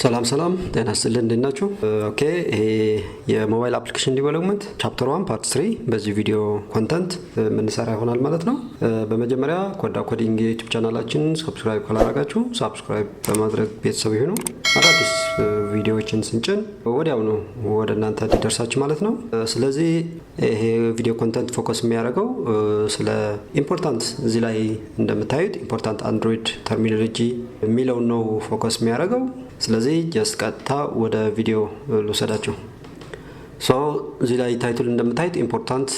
ሰላም ጤና ይስጥልን እንደናችሁ። ኦኬ ይሄ የሞባይል አፕሊኬሽን ዲቨሎፕመንት ቻፕተር 1 ፓርት 3 በዚህ ቪዲዮ ኮንተንት የምንሰራ ይሆናል ማለት ነው። በመጀመሪያ ኮዳ ኮዲንግ ዩቲዩብ ቻናላችን ሰብስክራይብ ካላደረጋችሁ ሰብስክራይብ በማድረግ ቤተሰብ ይሁኑ። አዳዲስ ቪዲዮዎችን ስንጭን ወዲያው ነው ወደ እናንተ እንዲደርሳችሁ ማለት ነው። ስለዚህ ይሄ ቪዲዮ ኮንተንት ፎከስ የሚያደርገው ስለ ኢምፖርታንት እዚህ ላይ እንደምታዩት ኢምፖርታንት አንድሮይድ ተርሚኖሎጂ የሚለው ነው ፎከስ የሚያደርገው። ስለዚህ ጀስት ቀጥታ ወደ ቪዲዮ ልውሰዳችሁ። እዚህ ላይ ታይትል እንደምታዩት ኢምፖርታንት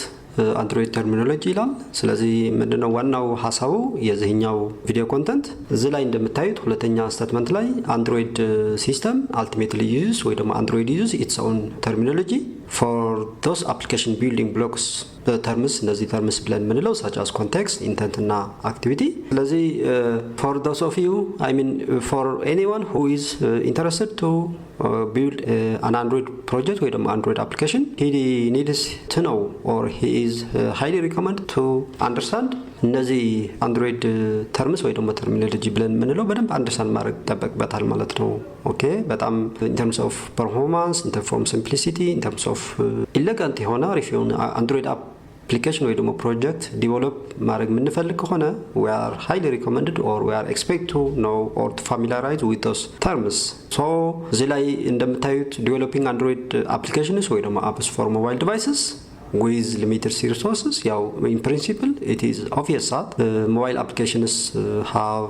አንድሮይድ ተርሚኖሎጂ ይላል። ስለዚህ ምንድነው ዋናው ሀሳቡ የዚህኛው ቪዲዮ ኮንተንት? እዚህ ላይ እንደምታዩት ሁለተኛ ስቴትመንት ላይ አንድሮይድ ሲስተም አልቲሜትሊ ዩዝስ ወይ ደግሞ አንድሮይድ ዩዝስ ኢትስ ኦውን ተርሚኖሎጂ ፎር ዶስ አፕሊኬሽን ቢልዲንግ ብሎክስ ተርምስ እነዚህ ተርምስ ብለን የምንለው such as context, intent እና activity። ስለዚህ for those of you for anyone who is interested to build an Android project ወይ ደግሞ Android application, he needs to know or he is highly recommended to understand እነዚህ አንድሮይድ ተርምስ ወይ ደግሞ ተርሚኖሎጂ ብለን የምንለው በደንብ አንደርስታንድ ማድረግ ይጠበቅበታል ማለት ነው። ኦኬ በጣም in terms of performance, in terms of simplicity, in terms of elegant የሆነ አሪፍ የሆነ አንድሮይድ application ወይ ደግሞ ፕሮጀክት ዲቨሎፕ ማድረግ የምንፈልግ ከሆነ we are highly recommended or we are expect to know or to familiarize with those terms. እዚህ ላይ እንደምታዩት developing Android applications ወይ ደግሞ apps for mobile devices with limited resources. ያው in principle it is obvious that mobile applications have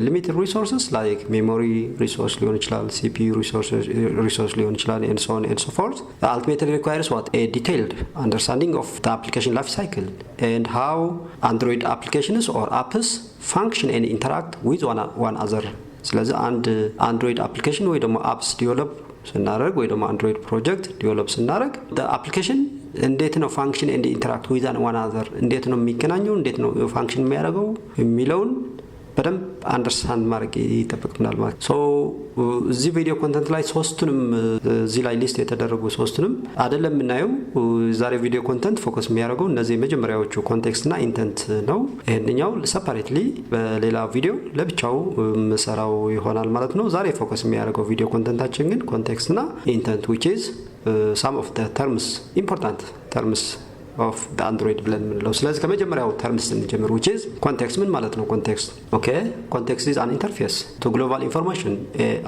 limited resources like memory resource ሊሆን ይችላል, CPU resource ሊሆን ይችላል, and so on and so forth. Ultimately requires what? A detailed understanding of the application life cycle and how Android applications or apps function and interact with one another. ስለዚህ አንድ አንድሮይድ አፕሊኬሽን ወይ ደግሞ አፕስ ዲቨሎፕ ስናደርግ ወይ ደግሞ አንድሮይድ ፕሮጀክት ዲቨሎፕ ስናደርግ አፕሊኬሽን እንዴት ነው ፋንክሽን ኤንድ ኢንተራክት ዊዝ ዋን አዘር እንዴት ነው የሚገናኘው እንዴት ነው ፋንክሽን የሚያደርገው የሚለውን በደንብ አንደርስታንድ ማድረግ ይጠበቅብናል ማለት ነው። እዚህ ቪዲዮ ኮንተንት ላይ ሶስቱንም እዚህ ላይ ሊስት የተደረጉ ሶስቱንም አይደለም የምናየው። ዛሬ ቪዲዮ ኮንተንት ፎከስ የሚያደርገው እነዚህ መጀመሪያዎቹ ኮንቴክስት እና ኢንተንት ነው። ይሄንኛው ሰፓሬትሊ በሌላ ቪዲዮ ለብቻው መሰራው ይሆናል ማለት ነው። ዛሬ ፎከስ የሚያደርገው ቪዲዮ ኮንተንታችን ግን ኮንቴክስት እና ኢንተንት which is some of the terms important terms of the Android ብለን የምንለው። ስለዚህ ከመጀመሪያው ተርምስ እንጀምር which is context። ምን ማለት ነው ኮንቴክስት? ኦኬ context is an interface to global information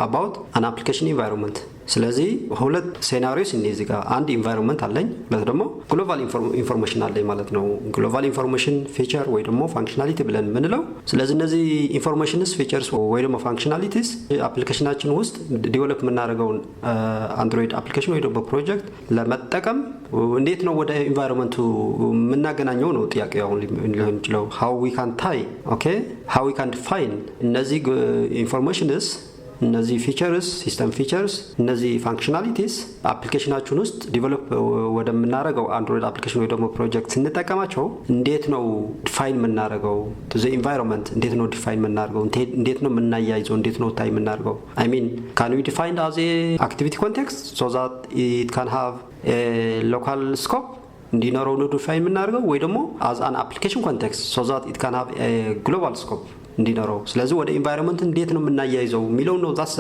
about an application environment። ስለዚህ ሁለት ሴናሪዮስ እዚህ ጋር አንድ ኢንቫይሮንመንት አለኝ ማለት ደግሞ ግሎባል ኢንፎርሜሽን አለኝ ማለት ነው። ግሎባል ኢንፎርሜሽን ፊቸር ወይ ደግሞ ፋንክሽናሊቲ ብለን የምንለው። ስለዚህ እነዚህ ኢንፎርሜሽንስ ፊቸርስ ወይ ደግሞ ፋንክሽናሊቲስ አፕሊኬሽናችን ውስጥ ዲቨሎፕ የምናደርገውን አንድሮይድ አፕሊኬሽን ወይ ደግሞ ፕሮጀክት ለመጠቀም እንዴት ነው ወደ ኢንቫይሮንመንቱ የምናገናኘው ነው ጥያቄው አሁን ሊሆን ይችላል። how we can tie okay how we can define እነዚህ ኢንፎርሜሽንስ እነዚህ ፊቸርስ ሲስተም ፊቸርስ እነዚህ ፋንክሽናሊቲስ አፕሊኬሽናችን ውስጥ ዲቨሎፕ ወደምናደርገው አንድሮይድ አፕሊኬሽን ወይ ደግሞ ፕሮጀክት ስንጠቀማቸው እንዴት ነው ዲፋይን የምናደርገው to the environment እንዴት ነው ዲፋይን የምናደርገው እንዴት ነው የምናያይዘው እንዴት ነው ታይ የምናደርገው can we define as a activity context so that it can have a local scope እንዲኖረው ነው ዲፋይን የምናደርገው ወይ ደግሞ as an application context so that it can have a global scope እንዲኖረው። ስለዚህ ወደ ኢንቫይሮንመንት እንዴት ነው የምናያይዘው የሚለው ነው that's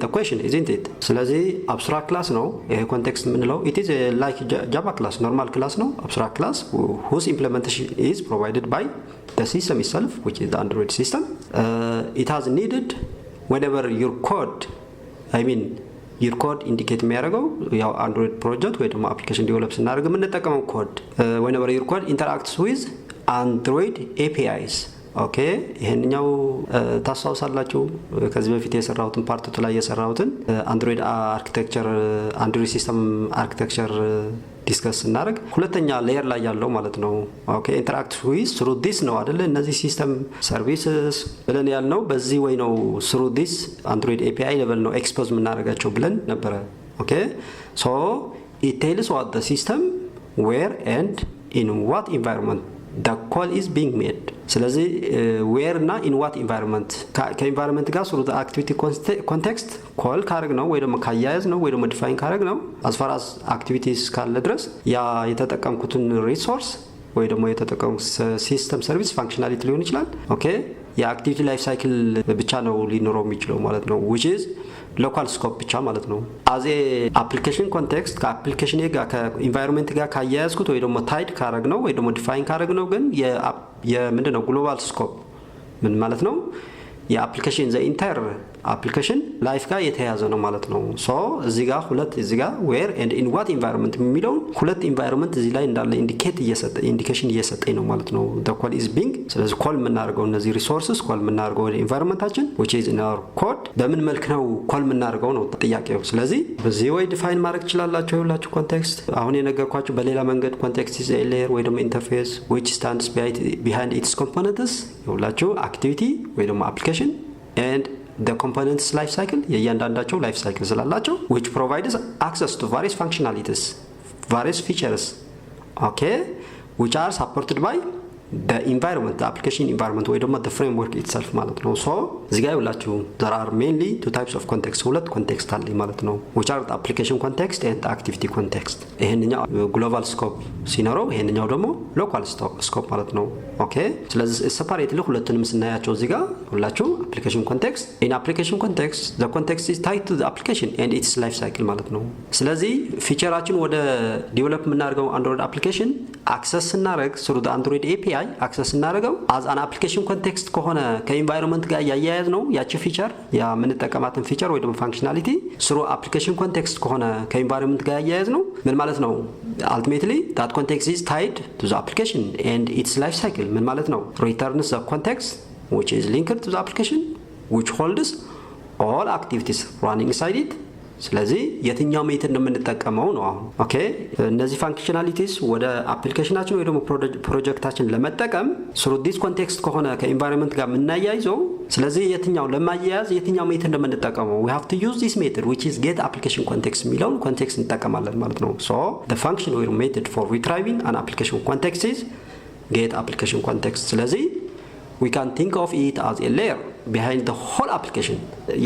the question isn't it? ስለዚህ አብስትራክት ክላስ ነው ይሄ ኮንቴክስት የምንለው it is like Java class normal class ነው abstract class whose implementation is provided by the system itself which is the Android system. It has needed whenever your code your code indicate የሚያደርገው ያው አንድሮይድ ፕሮጀክት ወይ ደግሞ አፕሊኬሽን ዲቨሎፕ ስናደርግ የምንጠቀመው ኮድ whenever your code interacts with Android APIs። ኦኬ ይሄንኛው ታሳውሳላችሁ ከዚህ በፊት የሰራሁትን ፓርት 2 ላይ የሰራሁትን አንድሮይድ አርኪቴክቸር አንድሮይድ ሲስተም አርኪቴክቸር ዲስከስ እናደርግ ሁለተኛ ሌየር ላይ ያለው ማለት ነው። ኦኬ ኢንተራክት ዊዝ ስሩ ዲስ ነው አይደለ እነዚህ ሲስተም ሰርቪስስ ብለን ያልነው በዚህ ወይ ነው ስሩ ዲስ አንድሮይድ API ሌቨል ነው ኤክስፖዝ የምናደርጋቸው ብለን ነበረ። ኦኬ ሶ it tells what the system where and in what environment the call is being made። ስለዚህ where እና in what environment ከኢንቫይሮንመንት ጋር ስሩ አክቲቪቲ ኮንቴክስት ኮል ካረግ ነው ወይ ደግሞ ካያያዝ ነው ወይ ደግሞ ዲፋይን ካረግ ነው as far as activities ካለ ድረስ ያ የተጠቀምኩትን ሪሶርስ ወይ ደግሞ የተጠቀምኩት ሲስተም ሰርቪስ ፋንክሽናሊቲ ሊሆን ይችላል። ኦኬ የአክቲቪቲ ላይፍ ሳይክል ብቻ ነው ሊኖረው የሚችለው ማለት ነው which is ሎካል ስኮፕ ብቻ ማለት ነው። አዜ አፕሊኬሽን ኮንቴክስት ከአፕሊኬሽን ጋር ከኢንቫይሮንመንት ጋር ካያያዝኩት ወይ ደግሞ ታይድ ካረግ ነው ወይ ደግሞ ዲፋይን ካረግ ነው ግን የምንድነው ግሎባል ስኮፕ ምን ማለት ነው? የአፕሊኬሽን ዘ ኢንታየር አፕሊኬሽን ላይፍ ጋር የተያያዘ ነው ማለት ነው። ሶ እዚህ ጋር ሁለት እዚህ ጋር ዌር ኤንድ ኢን ዋት ኢንቫይሮንመንት የሚለው ሁለት ኢንቫይሮንመንት እዚህ ላይ እንዳለ ኢንዲኬሽን እየሰጠኝ ነው ማለት ነው። the call is being ስለዚህ ኮል የምናደርገው እነዚህ ሪሶርስስ ኮል የምናደርገው ወደ ኢንቫይሮንመንታችን which is in our code በምን መልክ ነው ኮል የምናደርገው ነው ጥያቄው። ስለዚህ በዚህ ወይ ዲፋይን ማድረግ ትችላላችሁ ሁላችሁ ኮንቴክስት አሁን የነገርኳችሁ በሌላ መንገድ ኮንቴክስት is a layer ወይ ደግሞ ኢንተርፌስ which stands behind its components ሁላችሁ አክቲቪቲ ወይ ደግሞ አፕሊኬሽን and the components life cycle የእያንዳንዳቸው life cycle ስላላቸው which provides access to various functionalities various features okay which are supported by the environment the application environment ወይ ደግሞ the framework itself ማለት ነው። so እዚህ ጋር ይኸውላችሁ there are mainly two types of context ሁለት ኮንቴክስት አለ ማለት ነው which are the application context and the activity context ይሄንኛው global scope ሲኖረው ይሄንኛው ደግሞ local scope ማለት ነው። okay ስለዚህ separately ሁለቱንም ስናያቸው እዚህ ጋር ሁላችሁ application context in application context the context is tied to the application and its life cycle ማለት ነው። ስለዚህ ፊቸራችን ወደ ዲቨሎፕ የምናደርገው አንድሮይድ አፕሊኬሽን አክሰስ ስናደርግ through the android API አክሰስ እናደርገው as an application context ከሆነ ከኢንቫይሮንመንት ጋር ያያያዝ ነው ያቺ ፊቸር ያ የምንጠቀማትን ፊቸር ወይ ደግሞ ፋንክሽናሊቲ through application context ከሆነ ከኢንቫይሮንመንት ጋር ያያያዝ ነው ምን ማለት ነው? ultimately that context is tied to the application and its life cycle ምን ማለት ነው? returns the context which is linked to the application which holds all activities running inside it ስለዚህ የትኛው ሜተድ ነው የምንጠቀመው ነው አሁን ኦኬ እነዚህ ፋንክሽናሊቲስ ወደ አፕሊኬሽናችን ወይ ደግሞ ፕሮጀክታችን ለመጠቀም through this context ከሆነ ከኢንቫይሮንመንት ጋር የምናያይዘው ስለዚህ የትኛው ለማያያዝ የትኛው ሜተድ ነው የምንጠቀመው we have to use this method which is get application context የሚለውን ኮንቴክስት እንጠቀማለን ማለት ነው። so the function or method for retrieving an application context is get application context ስለዚህ we can think of it as a layer behind the whole application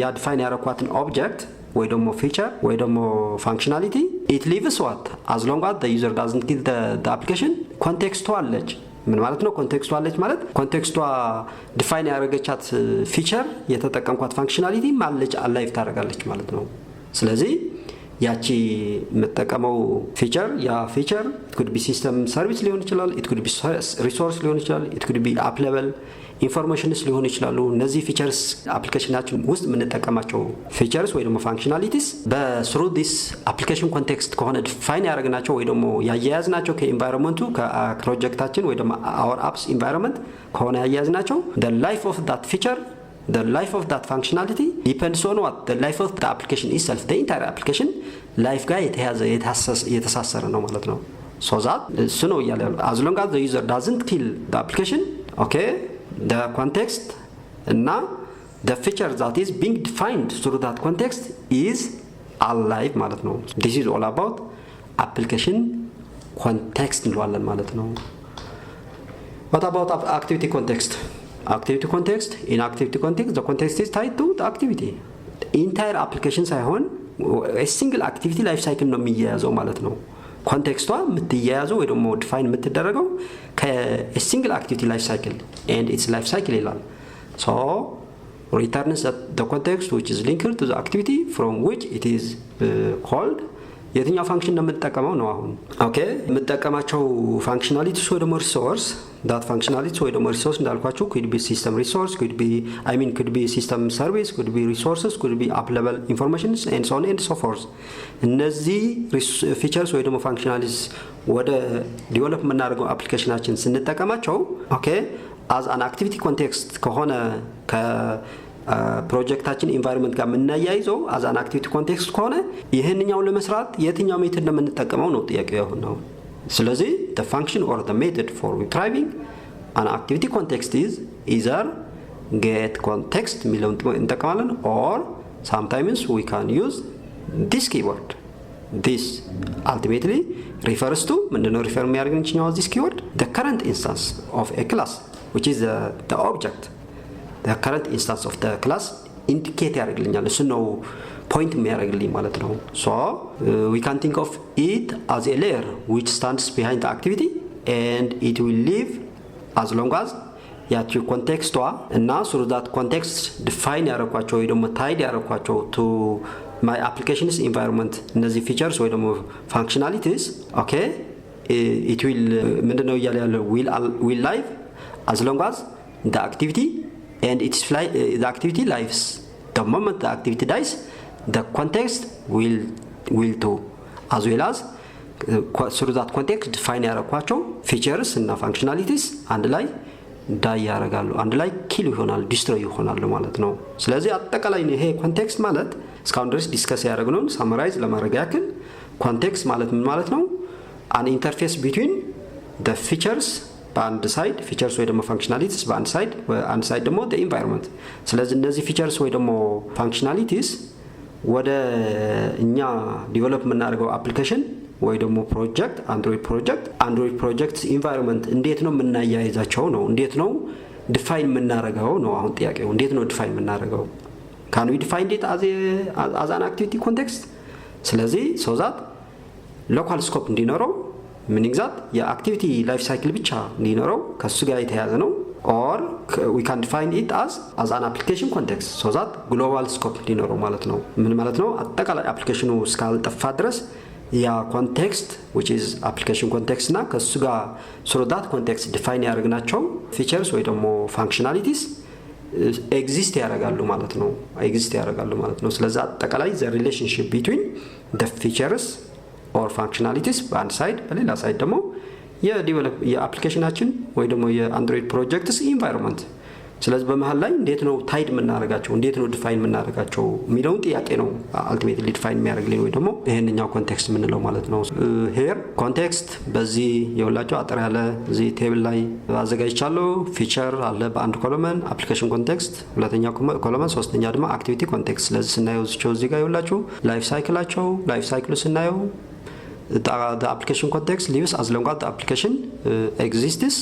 ያ ዲፋይን ያደረኳትን ኦብጀክት ወይ ደግሞ ፊቸር ወይ ደግሞ ፋንክሽናሊቲ it leaves what as long as the user doesn't kill the application ኮንቴክስቱ አለች ምን ማለት ነው? ኮንቴክስቱ አለች ማለት ኮንቴክስቷ ዲፋይን ያደረገቻት ፊቸር የተጠቀምኳት ፋንክሽናሊቲ ማለች አላይቭ ታደርጋለች ማለት ነው። ስለዚህ ያቺ መጠቀመው ፊቸር ያ ፊቸር it could be system service ሊሆን ይችላል it could be resource ሊሆን ይችላል it could be app level ኢንፎርሜሽንስ ሊሆን ይችላሉ። እነዚህ ፊቸርስ አፕሊኬሽናችን ውስጥ የምንጠቀማቸው ፊቸርስ ወይ ደግሞ ፋንክሽናሊቲስ በስሩ ዲስ አፕሊኬሽን ኮንቴክስት ከሆነ ዲፋይን ያደረግናቸው ወይ ደግሞ ያያያዝናቸው ከኢንቫይሮንመንቱ ከፕሮጀክታችን ወይ ደግሞ our apps environment ከሆነ ያያያዝናቸው the life of that feature the life of that functionality depends on what the life of the application itself the entire application life ጋር የተሳሰረ ነው ማለት ነው። so that እሱ ነው እያለ as long as the user doesn't kill the application okay the context and the feature that is being defined through that context is alive ማለት ነው። this is all about application context እንለዋለን ማለት ነው። what about activity context? activity context in activity context the context is tied to the activity entire application ሳይሆን a single activity life cycle ነው የሚያያዘው ማለት ነው። ኮንቴክስቷ የምትያያዘው ወይ ደግሞ ዲፋይን የምትደረገው ከሲንግል አክቲቪቲ ላይፍ ሳይክል and its life cycle ይላል። so returns the context which is linked to the activity from which it is called የትኛው ፋንክሽን ነው የምንጠቀመው ነው አሁን ኦኬ የምንጠቀማቸው ፋንክሽናሊቲስ ወይ ደግሞ ሪሶርስ that functionality ወይ ደግሞ ሪሶርስ እንዳልኳችሁ could be system resource could be system service could be resources could be app level informations and so on and so forth እነዚህ ፊቸርስ ወይ ደግሞ ፋንክሽናሊቲስ ወደ ዲቨሎፕ የምናደርገው አፕሊኬሽናችን ስንጠቀማቸው ኦኬ as an activity context ከሆነ ፕሮጀክታችን ኢንቫይሮንመንት ጋር የምናያይዘው as an activity context ከሆነ ይሄንኛው ለመስራት የትኛው ሜተድ ነው የምንጠቀመው ነው ጥያቄው ነው። ስለዚህ the function or the method for retrieving an activity context is either get context የሚለውን እንጠቀማለን or sometimes we can use this keyword this ultimately refers to ምንድነው ሪፈር የሚያደርገን እኛው this keyword the current instance of a class which is the object the current instance of the class indicate ያደርግልኛል እሱ ነው point የሚያደርግልኝ ማለት ነው። so we can think of it as a layer which stands behind the activity and it will live as long as ያቺ ኮንቴክስቷ እና through that context define ያረኳቸው ወይ ደግሞ ታይድ ያረኳቸው to my applications environment እነዚህ features ወይ ደግሞ functionalities okay it will ምንድነው እያለ ያለው will live as long as the activity and its the activity lives. The moment the activity dies, the context will too, as well as through that context define ያረኳቸው features እና functionalities አንድ ላይ ዳይ ያረጋሉ አንድ ላይ ኪል ይሆናል ዲስትሮይ ይሆናሉ ማለት ነው። ስለዚህ አጠቃላይ ይሄ ኮንቴክስት ማለት እስካሁን ድረስ ዲስከስ ያደረግነውን ሳመራይዝ ለማድረግ ያክል ኮንቴክስት ማለት ምን ማለት ነው? an interface between the features በአንድ ሳይድ ፊቸርስ ወይ ደግሞ ፋንክሽናሊቲስ በአንድ ሳይድ ደግሞ the environment። ስለዚህ እነዚህ ፊቸርስ ወይ ደግሞ ፋንክሽናሊቲስ ወደ እኛ ዲቨሎፕ የምናደርገው አፕሊኬሽን ወይ ደግሞ ፕሮጀክት አንድሮይድ ፕሮጀክት ኢንቫይሮንመንት እንዴት ነው የምናያይዛቸው ነው? እንዴት ነው ዲፋይን የምናደርገው ነው? አሁን ጥያቄው እንዴት ነው ዲፋይን የምናደርገው? can we define it as an activity context? ስለዚህ so that ሎካል ስኮፕ እንዲኖረው ሚኒንግ ዛት የአክቲቪቲ ላይፍ ሳይክል ብቻ እንዲኖረው ከሱ ጋር የተያያዘ ነው። or we can define it as an application context so that global scope እንዲኖረው ማለት ነው። ምን ማለት ነው? አጠቃላይ አፕሊኬሽኑ እስካልጠፋ ድረስ ያ ኮንቴክስት which is application context እና ከሱ ጋር through that context define ያደርግናቸው features ወይ ደግሞ functionalities ኤግዚስት ያደርጋሉ ማለት ነው። ስለዚህ አጠቃላይ the relationship between the features or functionalities በአንድ ሳይድ በሌላ ሳይድ ደግሞ የአፕሊኬሽናችን ወይ ደግሞ የአንድሮይድ ፕሮጀክትስ ኢንቫይሮንመንት። ስለዚህ በመሃል ላይ እንዴት ነው ታይድ የምናደርጋቸው እንዴት ነው ዲፋይን የምናደርጋቸው የሚለውን ጥያቄ ነው አልቲሜትሊ ዲፋይን የሚያደርግልን ወይ ደግሞ ይሄንኛው ኮንቴክስት የምንለው ማለት ነው። ሄር ኮንቴክስት በዚህ የሁላቸው አጠር ያለ እዚህ ቴብል ላይ አዘጋጅቻለሁ። ፊቸር አለ በአንድ ኮሎመን አፕሊኬሽን ኮንቴክስት ሁለተኛ ኮሎመን ሶስተኛ ደግሞ አክቲቪቲ ኮንቴክስት። ስለዚህ ስናየው እዚህ ጋር የሁላችሁ ላይፍ ሳይክሉ ስናየው the application context lives as long as the application exists.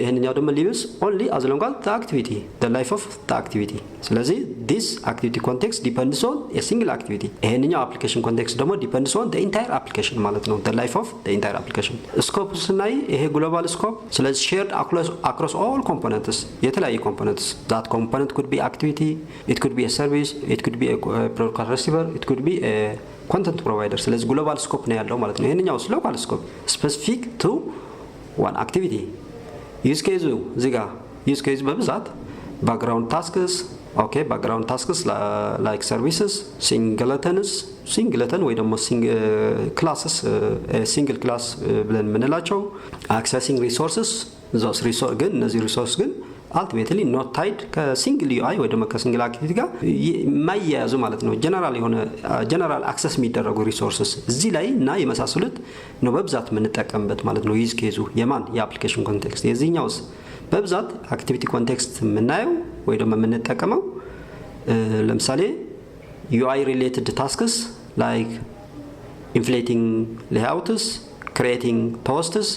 ይሄንኛው ደግሞ lives only as long as the activity the life of the activity. ስለዚህ this activity context depends on a single activity. ይሄንኛው application context ደግሞ depends on the entire application ማለት ነው the life of the entire application. scope ስናይ ይሄ global scope ስለዚህ shared across all components የተለያዩ components that component could be activity, it could be a service, it could be a broadcast receiver, it could be a ኮንተንት ፕሮቫይደር። ስለዚህ ግሎባል ስኮፕ ነው ያለው ማለት ነው። ይሄንኛው ሎካል ስኮፕ ስፔሲፊክ ቱ ዋን አክቲቪቲ። ዩዝ ኬዙ እዚህ ጋር ዩዝ ኬዝ በብዛት ባክግራውንድ ታስክስ ላይክ ሰርቪስስ ሲንግለተን ወይ ደግሞ ክላስስ ሲንግል ክላስ ብለን የምንላቸው አክሰሲንግ ሪሶርስስ ግን እነዚህ ሪሶርስ ግን አልቲሜትሊ ኖት ታይድ ከሲንግል ዩአይ ወይ ደግሞ ከሲንግል አክቲቪቲ ጋር የማይያያዙ ማለት ነው። ጀነራል አክሰስ የሚደረጉ ሪሶርስስ እዚህ ላይ እና የመሳሰሉት ነው በብዛት የምንጠቀምበት ማለት ነው። ዩዝ ኬዙ የማን የአፕሊኬሽን ኮንቴክስት የዚህኛውስ በብዛት አክቲቪቲ ኮንቴክስት የምናየው ወይ ደግሞ የምንጠቀመው ለምሳሌ ዩአይ ሪሌትድ ታስክስ ላይክ ኢንፍሌቲንግ ሌአውትስ ክሬቲንግ ፖስትስ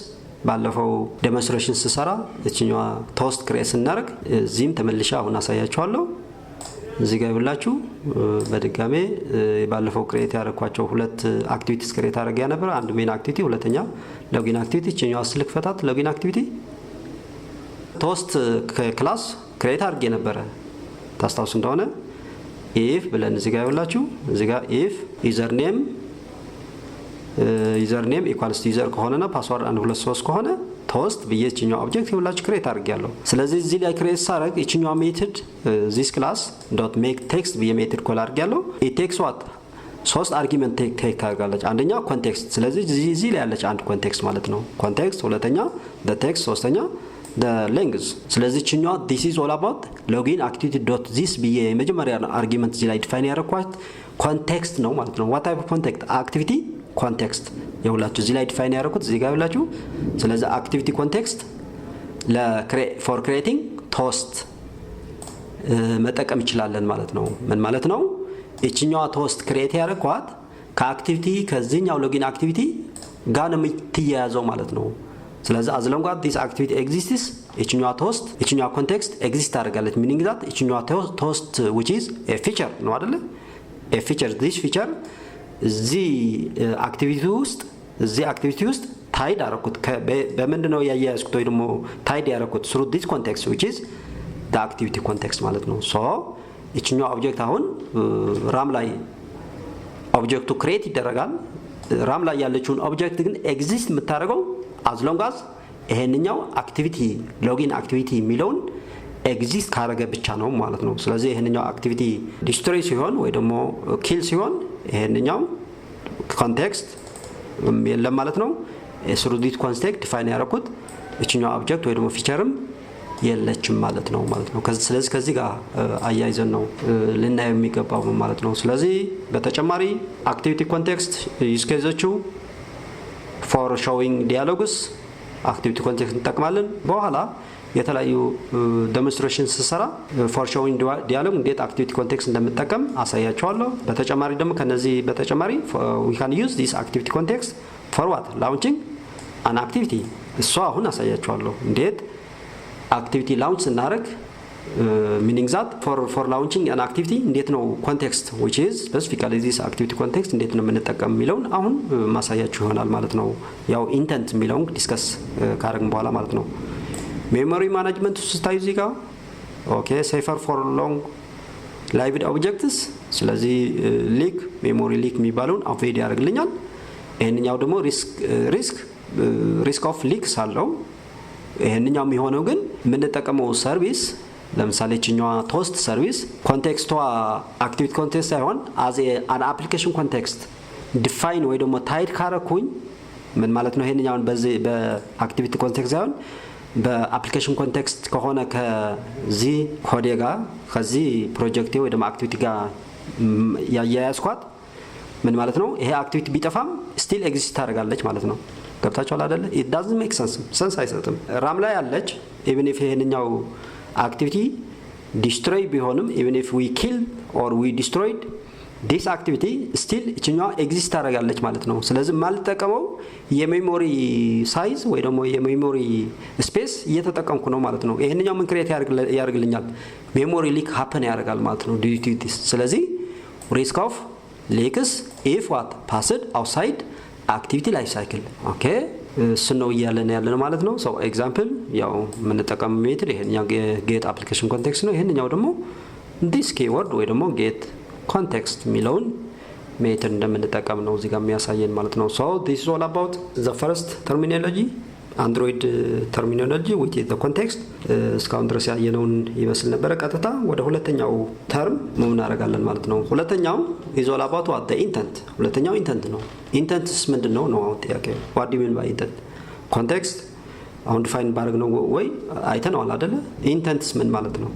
ባለፈው ዴሞንስትሬሽን ስሰራ እቺኛዋ ቶስት ክሬት ስናደርግ እዚህም ተመልሼ አሁን አሳያችኋለሁ። እዚህ ጋር ይብላችሁ በድጋሜ ባለፈው ክሬት ያደረኳቸው ሁለት አክቲቪቲስ ክሬት አድርጌ ነበር። አንድ ሜን አክቲቪቲ ሁለተኛ ሎጊን አክቲቪቲ። እቺኛዋ ስልክ ፈታት ሎጊን አክቲቪቲ ቶስት ክላስ ክሬት አድርጌ ነበር ታስታውሱ እንደሆነ if ብለን እዚህ ጋር ይብላችሁ እዚህ ጋር if ዩዘርኔም ኢኳልስ ዩዘር ከሆነና ፓስወርድ 123 ከሆነ ቶስት በየችኛው ኦብጀክት ይብላችሁ ክሬት አድርጌያለሁ። ስለዚህ እዚህ ላይ ክሬት ሳደርግ እቺኛው ሜተድ this class .make text በየሜተድ ኮል አድርጌያለሁ። it takes what ሶስት አርጊመንት ቴክ ታደርጋለች። አንደኛ ኮንቴክስት ስለዚህ እዚህ ላይ ያለች አንድ ኮንቴክስት ማለት ነው ኮንቴክስት፣ ሁለተኛ the text፣ ሶስተኛ the length። ስለዚህ እቺኛው this is all about login activity.this በየ መጀመሪያ አርጊመንት እዚህ ላይ ዲፋይን ያደረኳት ኮንቴክስት ነው ማለት ነው። what type of context አክቲቪቲ ኮንቴክስት የሁላችሁ እዚህ ላይ ዲፋይን ያደረኩት እዚህ ጋር ይላችሁ። ስለዚህ አክቲቪቲ ኮንቴክስት ፎር ክሬቲንግ ቶስት መጠቀም ይችላለን ማለት ነው። ምን ማለት ነው? እቺኛዋ ቶስት ክሬት ያደረኳት ከአክቲቪቲ ከዚህኛው ሎጊን አክቲቪቲ ጋር ነው የምትያያዘው ማለት ነው። ስለዚህ as long as this activity exists እቺኛዋ ቶስት እቺኛዋ ኮንቴክስት ኤግዚስት ታደርጋለች። ሚኒንግ ዛት እቺኛዋ ቶስት which is a feature ነው አይደለ? a feature this feature እዚህ አክቲቪቲ ውስጥ ታይድ አረኩት በምንድነው ያያያዝኩት ወይ ደግሞ ታይድ ያረኩት through this context which is the activity context ማለት ነው። ሶ እቺኛው ኦብጀክት አሁን ራም ላይ ኦብጀክቱ ክሬት ይደረጋል። ራም ላይ ያለችውን ኦብጀክት ግን ኤግዚስት የምታደርገው as long as ይሄንኛው አክቲቪቲ ሎጊን አክቲቪቲ የሚለውን ኤግዚስት ካረገ ብቻ ነው ማለት ነው። ስለዚህ ይሄንኛው አክቲቪቲ ዲስትሮይ ሲሆን ወይ ደግሞ ኪል ሲሆን ይሄንኛው ኮንቴክስት የለም ማለት ነው። through this context ዲፋይን ያረኩት እቺኛው ኦብጀክት ወይ ደግሞ ፊቸርም የለችም ማለት ነው። ስለዚህ ከዚህ ጋር አያይዘን ነው ልናየው የሚገባው ማለት ነው። ስለዚህ በተጨማሪ አክቲቪቲ ኮንቴክስት ዩዝ ኬዞቹ for showing dialogues አክቲቪቲ ኮንቴክስት እንጠቅማለን። በኋላ የተለያዩ ዴሞንስትሬሽን ስሰራ for showing dialogue እንዴት አክቲቪቲ ኮንቴክስት እንደምጠቀም አሳያችኋለሁ። በተጨማሪ ደግሞ ከነዚህ በተጨማሪ we can use this activity context for what launching an activity እሱ አሁን አሳያችኋለሁ እንዴት አክቲቪቲ ላውንች ስናደርግ meaning that for launching an activity እንዴት ነው ኮንቴክስት which is specifically this activity context እንዴት ነው የምንጠቀም የሚለውን አሁን ማሳያችሁ ይሆናል ማለት ነው። ያው ኢንተንት የሚለውን ዲስከስ ካደረግን በኋላ ማለት ነው። ሜሞሪ ማኔጅመንት ስታዩ እዚህ ጋር ኦኬ safer for long lived objects ስለዚህ ሊክ ሜሞሪ ሊክ የሚባለውን አቮይድ ያደርግልኛል። ይሄንኛው ደግሞ ሪስክ ኦፍ ሊክስ አለው። ይሄንኛው የሚሆነው ግን የምንጠቀመው ሰርቪስ ለምሳሌ እቺኛዋ ቶስት ሰርቪስ ኮንቴክስቷ አክቲቪቲ ኮንቴክስት ሳይሆን as an application context ዲፋይን ወይ ደግሞ ታይድ ካረኩኝ ምን ማለት ነው? ይሄንኛውን በዚህ በአክቲቪቲ ኮንቴክስት ሳይሆን በአፕሊኬሽን ኮንቴክስት ከሆነ ከዚህ ኮዴ ጋር ከዚህ ፕሮጀክቴ ወይ ደግሞ አክቲቪቲ ጋር ያያያዝኳት ምን ማለት ነው? ይሄ አክቲቪቲ ቢጠፋም ስቲል ኤግዚስት ታደርጋለች ማለት ነው። ገብታችኋል አይደለ? it doesn't make sense አይሰጥም። ራም ላይ ያለች even if ይሄንኛው አክቲቪቲ ዲስትሮይ ቢሆንም even if we kill or we destroyed this activity still እቺኛው ኤግዚስት ታደርጋለች ማለት ነው። ስለዚህ ማልጠቀመው የሜሞሪ ሳይዝ ወይ ደግሞ የሜሞሪ ስፔስ እየተጠቀምኩ ነው ማለት ነው። ይሄንኛው ምን ክሬት ያደርግልኛል? ሜሞሪ ሊክ ሃፕን ያደርጋል ማለት ነው due to this። ስለዚህ risk of leaks if what passed outside activity life cycle ኦኬ ስኖ ያለን ማለት ነው። ሶ ኤግዛምፕል ያው የምንጠቀም ሜትድ ይሄንኛው ጌት አፕሊኬሽን ኮንቴክስት ነው። ይሄንኛው ደግሞ this keyword ወይ ደግሞ ጌት ኮንቴክስት የሚለውን ሜትድ እንደምንጠቀም ነው እዚህ ጋር የሚያሳየን ማለት ነው። ሶ this is all about the first terminology አንድሮይድ ተርሚኖሎጂ which is the context እስካሁን ድረስ ያየነውን ይመስል ነበር። ቀጥታ ወደ ሁለተኛው ተርም ምን እናደርጋለን ማለት ነው። ሁለተኛው is all about what the intent ሁለተኛው ኢንተንት ነው። ኢንተንትስ ምንድነው ነው አሁን ጥያቄ what do you mean by intent context አሁን ዲፋይን ባደረግ ነው ወይ አይተነዋል አይደለ? ኢንተንትስ ምን ማለት ነው?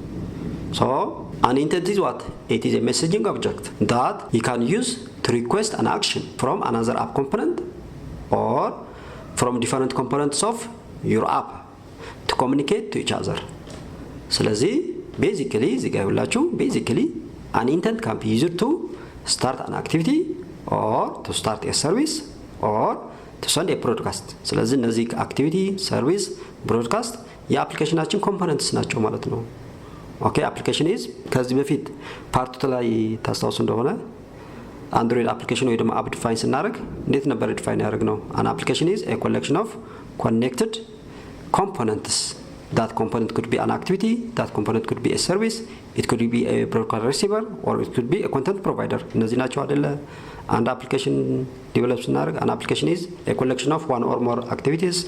so an intent is what it is a messaging object that you can use to request an action from another app component or from different components of your app to communicate to each other ስለዚህ basically እዚህ ጋር ሁላችሁ basically an intent can be used to start an activity or to start a service or to send a broadcast ስለዚህ እነዚህ አክቲቪቲ ሰርቪስ ብሮድካስት የአፕሊኬሽናችን ኮምፖነንትስ ናቸው ማለት ነው። ኦኬ አፕሊኬሽን ኢዝ ከዚህ በፊት ፓርት ላይ ታስታውሱ እንደሆነ አንድሮይድ አፕሊኬሽን ወይ ደግሞ አፕ ዲፋይን ስናደርግ እንዴት ነበር ዲፋይን ያደርግነው? an application is a collection of connected components. that component could be an activity, that component could be a service, it could be a broadcast receiver or it could be a content provider. እነዚህ ናቸው አይደለ? አንድ አፕሊኬሽን ዲቨሎፕ ስናደርግ an application is a collection of one or more activities,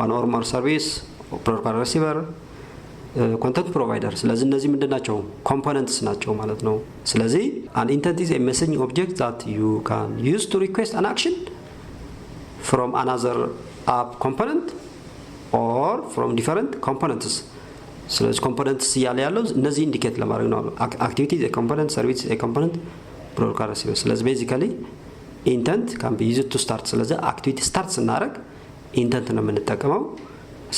one or more service, broadcast receiver, content provider. ስለዚህ እነዚህ ምንድናቸው? ኮምፖነንትስ ናቸው ማለት ነው። ስለዚህ an intent is a messaging object that you can use to request an action from another app component or from different components. ስለዚህ ኮምፖነንትስ እያለ ያለው እነዚህ ኢንዲኬት ለማድረግ ነው። activity is a component, service is a component, broadcast receiver. ስለዚህ basically intent can be used to start. ስለዚህ activity start ስናደርግ intent ነው የምንጠቀመው።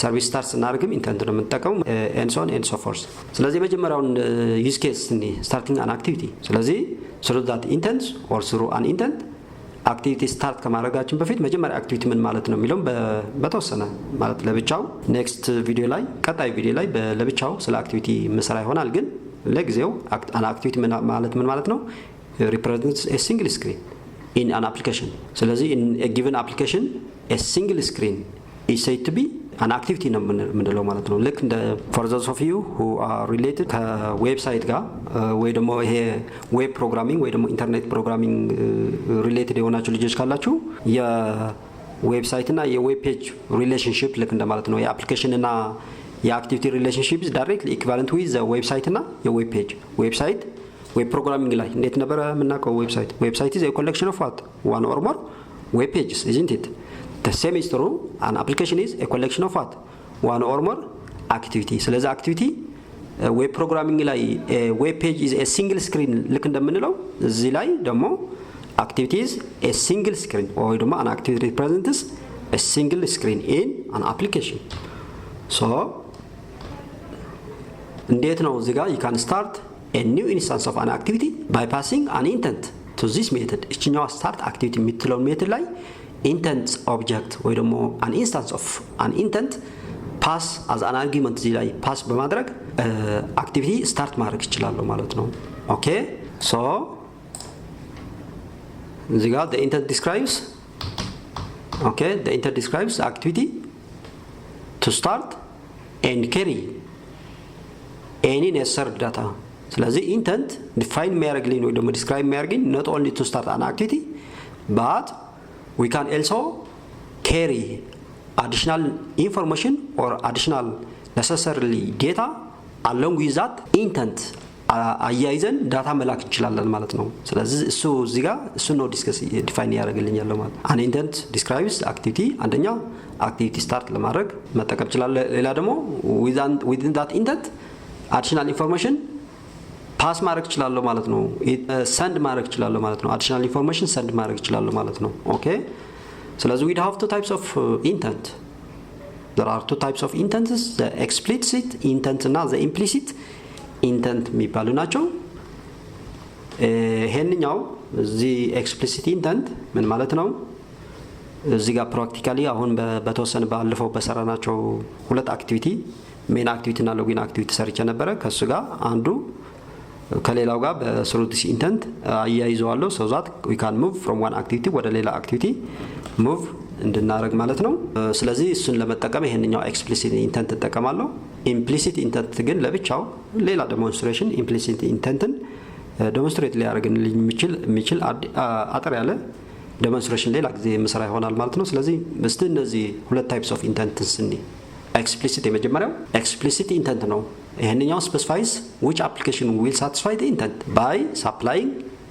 ሰርቪስ ስታርት ስናደርግም ኢንተንት ነው የምንጠቀመው and so on and so forth። ስለዚህ መጀመሪያውን ዩዝ ኬስ ስታርቲንግ አን አክቲቪቲ ስለዚህ through that intent or through an intent አክቲቪቲ ስታርት ከማድረጋችን በፊት መጀመሪያ አክቲቪቲ ምን ማለት ነው የሚለው በተወሰነ ማለት ለብቻው ኔክስት ቪዲዮ ላይ ቀጣይ ቪዲዮ ላይ ለብቻው ስለ አክቲቪቲ መስራ ይሆናል። ግን ለጊዜው አን አክቲቪቲ ማለት ምን ማለት ነው? represents a single screen in an application ስለዚህ in a given application a single screen is said to be an activity ነው ምንለው ማለት ነው ልክ እንደ for those of you who are related ከዌብሳይት ጋር ወይ ደግሞ ይሄ ዌብ ፕሮግራሚንግ ወይ ደግሞ ኢንተርኔት ፕሮግራሚንግ ሪሌትድ የሆናችሁ ልጆች ካላችሁ የዌብሳይት እና የዌብ ፔጅ ሪሌሽንሺፕ ልክ እንደ ማለት ነው የአፕሊኬሽን እና የአክቲቪቲ ሪሌሽንሺፕ is directly equivalent with the website እና የዌብ ፔጅ ዌብሳይት ዌብ ፕሮግራሚንግ ላይ እንዴት ነበር የምናውቀው ዌብሳይት is a collection of what one or more web pages isn't it the same is true an application is a collection of what one or more activity ስለዚህ activity ዌብ ፕሮግራሚንግ ላይ ዌብ ፔጅ is a single screen ልክ እንደምንለው እዚህ ላይ ደግሞ activity is a single screen or ደግሞ an activity represents a single screen in an application so እንዴት ነው እዚህ ጋር you can start a new instance of an activity by passing an intent to this method እችኛው start activity የምትለው ሜተድ ላይ intent object ወይ ደግሞ an instance of an intent pass as an argument እዚህ ላይ pass በማድረግ activity start ማድረግ ይችላል ማለት ነው okay so እዚህ ጋር the intent describes the activity to start and carry any necessary data ስለዚህ intent define የሚያደርግልኝ ወይ ደግሞ describe የሚያደርግልኝ not only to start an activity but we can also carry additional information or additional necessarily data along with that intent አያይዘን ዳታ መላክ እንችላለን ማለት ነው ስለዚህ እሱ እዚህ ጋር እሱ ነው ዲስከስ ዲፋይን ያደርግልኛል ማለት an intent describes activity አንደኛ activity start ለማድረግ መጠቀም ይችላል ሌላ ደግሞ within that intent additional information ፓስ ማድረግ ይችላል ማለት ነው ሰንድ ማድረግ ይችላል ማለት ነው additional information ሰንድ ማድረግ ይችላል ማለት ነው ኦኬ ስለዚህ we have two types of intent there are two types of intents the explicit intent እና the implicit intent የሚባሉ ናቸው ይሄንኛው እዚህ explicit intent ምን ማለት ነው እዚህ ጋር ፕራክቲካሊ አሁን በተወሰነ ባለፈው በሰራናቸው ሁለት አክቲቪቲ ሜን አክቲቪቲ እና ሎጊን አክቲቪቲ ሰርቼ ነበር ከሱ ጋር አንዱ ከሌላው ጋር በስሩ this intent አያይዘዋለሁ so that we can move from one activity ወደ ሌላ activity move እንድናረግ ማለት ነው ስለዚህ እሱን ለመጠቀም ይሄንኛው explicit intent ተጠቀማለሁ implicit intent ግን ለብቻው ሌላ ዴሞንስትሬሽን implicit intentን ዴሞንስትሬት ሊያደርግልኝ የሚችል አጠር ያለ ዴሞንስትሬሽን ሌላ ጊዜ መስራ ይሆናል ማለት ነው ስለዚህ እስቲ እነዚህ ሁለት types of intents እንዴ explicit የመጀመሪያው explicit intent ነው ይሄንኛው specifies which application will satisfy the intent by supplying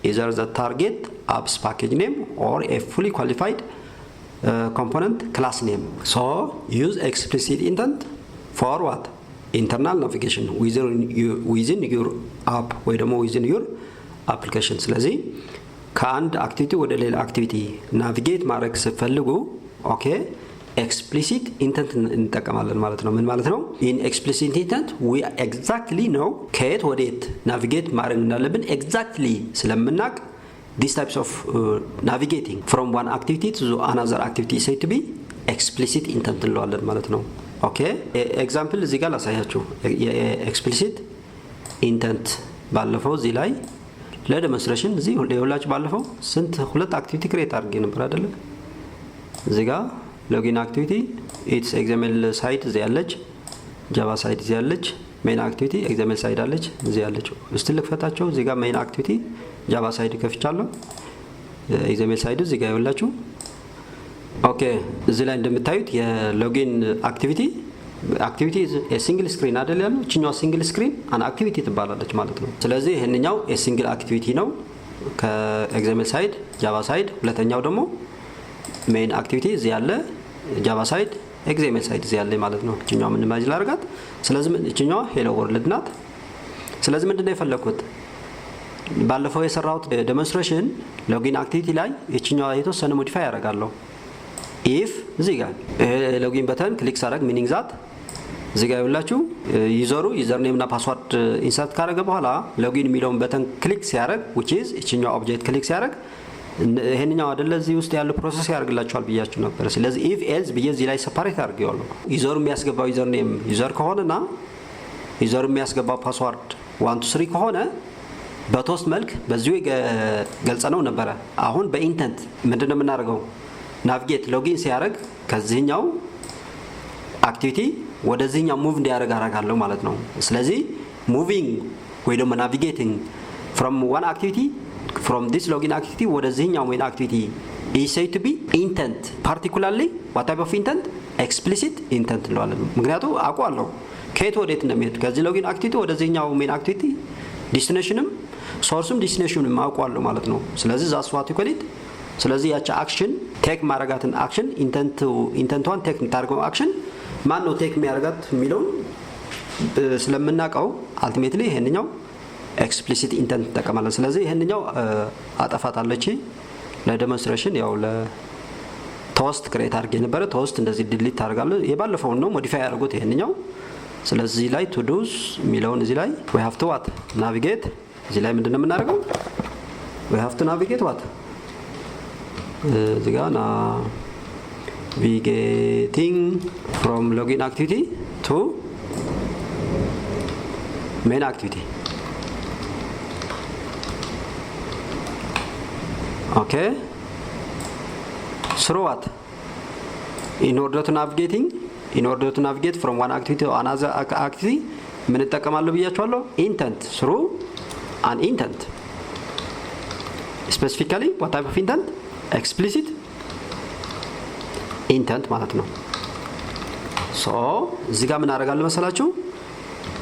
either the target apps package name or a fully qualified component class name so use explicit intent for what internal navigation within your app ወይ ደግሞ within your application ስለዚህ ከአንድ አክቲቪቲ ወደ ሌላ አክቲቪቲ ናቪጌት ማድረግ ስትፈልጉ ኦኬ explicit intent እንጠቀማለን ማለት ነው ምን ማለት ነው in explicit intent we exactly know ከየት ወዴት ናቪጌት ማድረግ እንዳለብን exactly ስለምናቅ these types of navigating from one activity to another activity is said to be explicit intent እንለዋለን ማለት ነው ኦኬ ኤግዛምፕል እዚህ ጋር ላሳያችሁ explicit intent ባለፈው እዚህ ላይ ለዴሞንስትሬሽን እዚህ ሁላችሁ ባለፈው ስንት ሁለት አክቲቪቲ ክሬት አድርጌ ነበር አይደለ እዚህ ጋር login activity it's xml site እዚህ ያለች java site እዚህ ያለች main activity xml site አለች እዚህ ያለች እስቲ ልክፈታቸው እዚህ ጋር main activity java site ከፍቻለሁ xml site እዚህ ጋር ያላችሁ ኦኬ እዚህ ላይ እንደምታዩት የሎጊን activity is a single screen አይደል ያለው እቺኛው single screen an activity ትባላለች ማለት ነው ስለዚህ ይሄንኛው a single activity ነው ከxml site java site ሁለተኛው ደግሞ main activity እዚህ ያለ java site xml site እዚህ ያለ ማለት ነው እቺኛው ምን ማጅ ላርጋት ስለዚህ እቺኛው hello world ናት ስለዚህ ምንድነው የፈለኩት ባለፈው የሰራሁት ዴሞንስትሬሽን ሎጊን አክቲቪቲ ላይ እቺኛው የተወሰነ ሞዲፋይ ያደርጋለሁ if እዚህ ጋር ሎጊን በተን ክሊክ ሳደርግ ሚኒንግ ዛት እዚህ ጋር ይውላችሁ ዩዘር ኔም እና ፓስወርድ ኢንሰርት ካደረገ በኋላ ሎጊን የሚለውን በተን ክሊክ ሲያደርግ which is እቺኛው ኦብጀክት ክሊክ ሲያደርግ ይሄንኛው አይደለ እዚህ ውስጥ ያለው ፕሮሰስ ያደርግላችኋል ብያችሁ ነበር ስለዚህ if else በዚህ ላይ ሰፓሬት አድርጌዋለሁ ዩዘሩ የሚያስገባው ዩዘር ኔም ዩዘር ከሆነና ዩዘሩ የሚያስገባው ፓስወርድ 1 2 3 ከሆነ በቶስት መልክ በዚሁ ገልጸነው ነበር። አሁን በኢንተንት ምንድነው የምናደርገው? ናቪጌት ሎጊን ሲያደርግ ከዚህኛው አክቲቪቲ ወደዚህኛው ሙቭ እንዲያደርግ አደርጋለሁ ማለት ነው። ስለዚህ ሙቪንግ ወይ ደግሞ ናቪጌቲንግ from one activity from this login activity ወደዚህኛው main activity is said to be intent. particularly what type of intent? explicit intent እንለዋለን። ምክንያቱም አውቀዋለሁ ከየት ወዴት እንደሚሄድ ከዚህ ሎጊን አክቲቪቲ ወደዚህኛው main activity ዲስቲኔሽንም ሶርስም ዲስቲኔሽንም አውቀዋለሁ ማለት ነው። ስለዚህ that's what you call it። ስለዚህ ያቺ አክሽን ቴክ ማረጋትን አክሽን ኢንተንቷን ቴክ የምታደርገው አክሽን ማን ነው ቴክ የሚያደርጋት የሚለውን ስለምናውቀው አልቲሜትሊ ይሄንኛው ኤክስፕሊሲት ኢንተንት ተጠቀማለን። ስለዚህ ይሄንኛው አጠፋታለች ለዴሞንስትሬሽን ያው ለቶስት ክሬት አድርጌ ነበር። ቶስት እንደዚህ ዲሊት ታደርጋለህ። የባለፈው ነው ሞዲፋይ ያደርጉት ይሄንኛው። ስለዚህ ላይ ቱ ዱስ የሚለውን እዚህ ላይ we have to what navigate እዚህ ላይ ምንድነው የምናደርገው? we have to navigate what እዚህ ጋር navigating from login activity to main activity. Okay, through what? In order to navigate from one activity to another activity ምን እንጠቀማለሁ ብያችኋለሁ? intent, through an intent. Specifically what type of intent? explicit intent ማለት ነው። so እዚህ ጋር ምን አደርጋለሁ መሰላችሁ?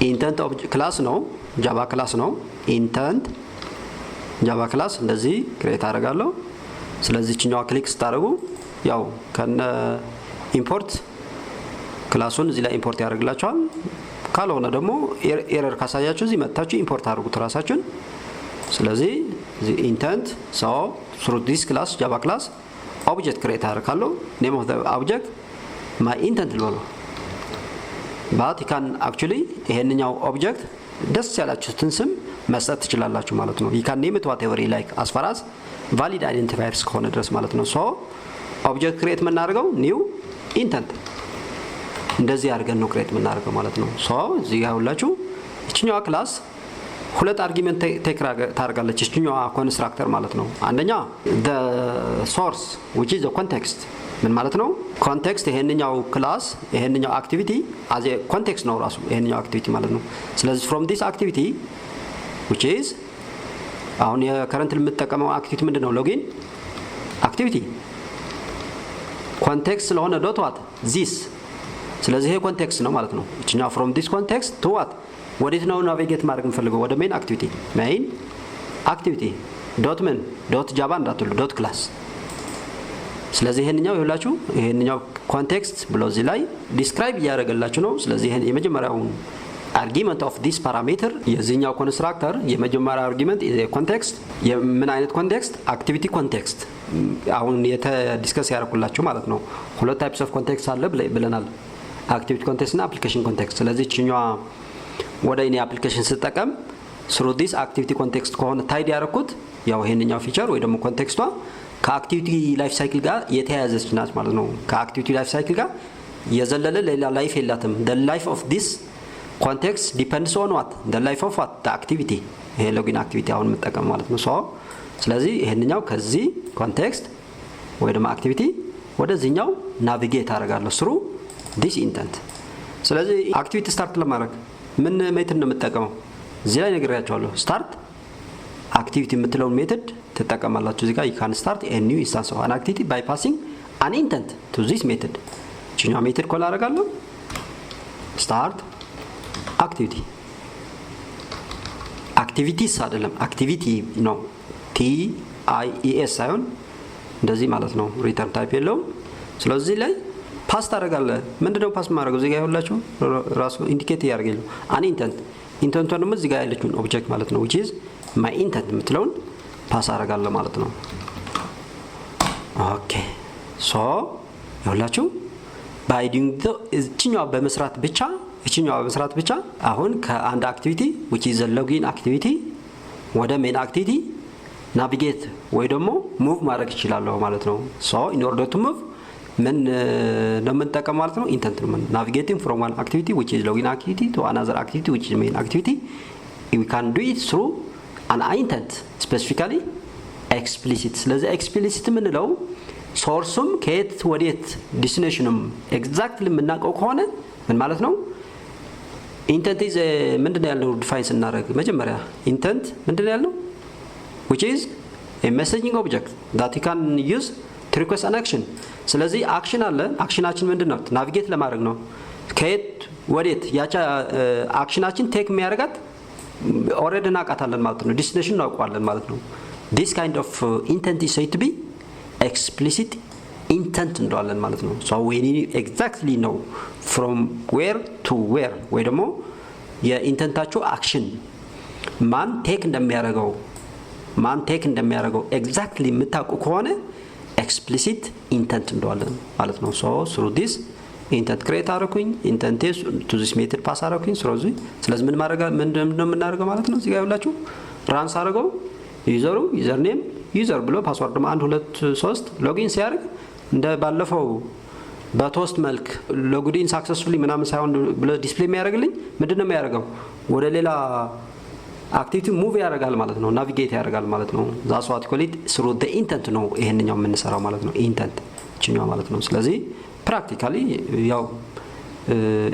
intent object ክላስ ነው፣ ጃቫ ክላስ ነው። intent ጃቫ ክላስ እንደዚህ ክሬት አደርጋለሁ። ስለዚህ እኛው ክሊክ ስታደርጉ ያው ከነ ኢምፖርት ክላሱን እዚህ ላይ ኢምፖርት ያደርግላችኋል። ካልሆነ ደግሞ ኤረር ካሳያችሁ እዚህ መጣችሁ ኢምፖርት አድርጉት ራሳችሁን። ስለዚህ intent so through this class java class object create አደርጋለሁ። name of the object my intent ነው። but you can actually ይሄንኛው ኦብጀክት ደስ ያላችሁትን ስም መስጠት ትችላላችሁ ማለት ነው። you can name it whatever you like as far as valid identifiers ከሆነ ድረስ ማለት ነው። so object create የምናደርገው new intent እንደዚህ አድርገን ነው create የምናደርገው ማለት ነው። so እዚህ ጋር ሁላችሁ እቺኛዋ ክላስ ሁለት አርጊመንት ቴክ ታርጋለች እቺኛዋ ኮንስትራክተር ማለት ነው። አንደኛ the source which is the context ምን ማለት ነው? ኮንቴክስት ይሄንኛው ክላስ ይሄንኛው አክቲቪቲ as a context ነው ራሱ ይሄንኛው አክቲቪቲ ማለት ነው። ስለዚህ from this activity which is አሁን የከረንት የምትጠቀመው አክቲቪቲ ምንድነው? ሎጊን አክቲቪቲ ኮንቴክስት ስለሆነ ዶት ዋት this ስለዚህ ይሄ ኮንቴክስት ነው ማለት ነው። እቺኛው from this context to what ወዴት ነው ናቪጌት ማድረግ እንፈልገው? ወደ ሜን አክቲቪቲ ዶት ምን ዶት ጃቫ እንዳትሉ ዶት ክላስ። ስለዚህ ይሄንኛው ይኸውላችሁ ይሄንኛው ኮንቴክስት ብሎ እዚህ ላይ ዲስክራይብ እያደረገላችሁ ነው። ስለዚህ ይሄን የመጀመሪያው አርጊመንት ኦፍ ዲስ ፓራሜትር የዚህኛው ኮንስትራክተር የመጀመሪያው አርጊመንት ኮንቴክስት የምን አይነት ኮንቴክስት? አክቲቪቲ ኮንቴክስት። አሁን ዲስከስ ያደርኩላችሁ ማለት ነው። ሁለት ታይፕስ ኦፍ ኮንቴክስት አለ ብለናል፣ አክቲቪቲ ኮንቴክስት እና አፕሊኬሽን ኮንቴክስት። ስለዚህ እቺኛዋ ወደ እኔ አፕሊኬሽን ስጠቀም through this activity context ከሆነ ታይድ ያደረኩት ያው ይሄንኛው ፊቸር ወይ ደግሞ ኮንቴክስቷ ከአክቲቪቲ ላይፍ ሳይክል ጋር የተያያዘች ናት ማለት ነው። ከአክቲቪቲ ላይፍ ሳይክል ጋር የዘለለ ሌላ ላይፍ የላትም። the life of this context depends on what the life of what the activity ይሄ ሎጊን አክቲቪቲ አሁን መጠቀም ማለት ነው። ስለዚህ ይሄንኛው ከዚህ ኮንቴክስት ወይ ደግሞ አክቲቪቲ ወደዚህኛው ናቪጌት አደርጋለሁ through this intent። ስለዚህ አክቲቪቲ ስታርት ለማድረግ ምን ሜተድ ነው የምትጠቀመው? እዚህ ላይ ነግሬያችኋለሁ። ስታርት አክቲቪቲ የምትለውን ሜተድ ትጠቀማላችሁ። እዚህ ጋር you can start a new instance of an activity by passing an intent to this method። እቺኛው ሜተድ ኮል አደርጋለሁ start activity activities አይደለም activity ነው TIES ሳይሆን እንደዚህ ማለት ነው። ሪተርን ታይፕ የለውም። ስለዚህ ላይ ፓስ ታደርጋለህ። ምንድነው ፓስ ማድረገው? እዚህ ጋር ይኸውላችሁ ራሱ ኢንዲኬት ያደርጋል an intent ኢንተንቷን ደግሞ እዚህ ጋር ያለችውን ኦብጀክት ማለት ነው which is my intent የምትለውን ፓስ አደርጋለሁ ማለት ነው። ኦኬ ሶ ይኸውላችሁ by doing እቺኛው በመስራት ብቻ አሁን ከአንድ አክቲቪቲ which is a login activity ወደ main activity ናቪጌት ወይ ደግሞ ሙቭ ማድረግ ይችላል ማለት ነው። so in order to move ምን ነው የምንጠቀም ማለት ነው? ኢንተንት ነው። navigating from one activity which is login activity to another activity which is main activity we can do it through an intent specifically explicit ስለዚህ explicit የምንለው ሶርሱም ከየት ወዴት ዲስቲኔሽኑም ኤግዛክትሊ የምናውቀው ከሆነ ምን ማለት ነው? intent is ምንድነው ያለው ዲፋይን ስናደርግ መጀመሪያ intent ምንድነው ያለው which is a messaging object that you can use to request an action ስለዚህ አክሽን አለ አክሽናችን ምንድነው ናቪጌት ለማድረግ ነው ከየት ወዴት ያቻ አክሽናችን ቴክ የሚያደርጋት ኦሬዲ እናውቃታለን ማለት ነው ዲስቲኔሽን እናውቀዋለን ማለት ነው this kind of intent is said to be explicit intent እንደዋለን ማለት ነው so we exactly know from where to where ወይ ደግሞ የኢንተንታቸው አክሽን ማን ቴክ እንደሚያደርገው exactly የምታውቁ ከሆነ explicit intent እንደዋለን ማለት ነው so through this intent create አረኩኝ intent to this method pass አረኩኝ ስለዚህ ምን የምናደርገው ማለት ነው እዚህ ጋር ያላችሁ ራንስ አረገው ዩዘሩ ዩዘርኔም ዩዘር ብሎ ፓስወርድ 1 2 3 ሎጊን ሲያደርግ እንደ ባለፈው በቶስት መልክ ሎጊን ሰክሰስፉሊ ምናምን ሳይሆን ብሎ ዲስፕሌይ የሚያደርግልኝ ምንድነው የሚያደርገው ወደ ሌላ አክቲቪቲ ሙቭ ያደርጋል ማለት ነው ናቪጌት ያደርጋል ማለት ነው that's what call it through the intent ነው ይሄንኛው የምንሰራው ማለት ነው intent እቺኛው ማለት ነው ስለዚህ ፕራክቲካሊ ያው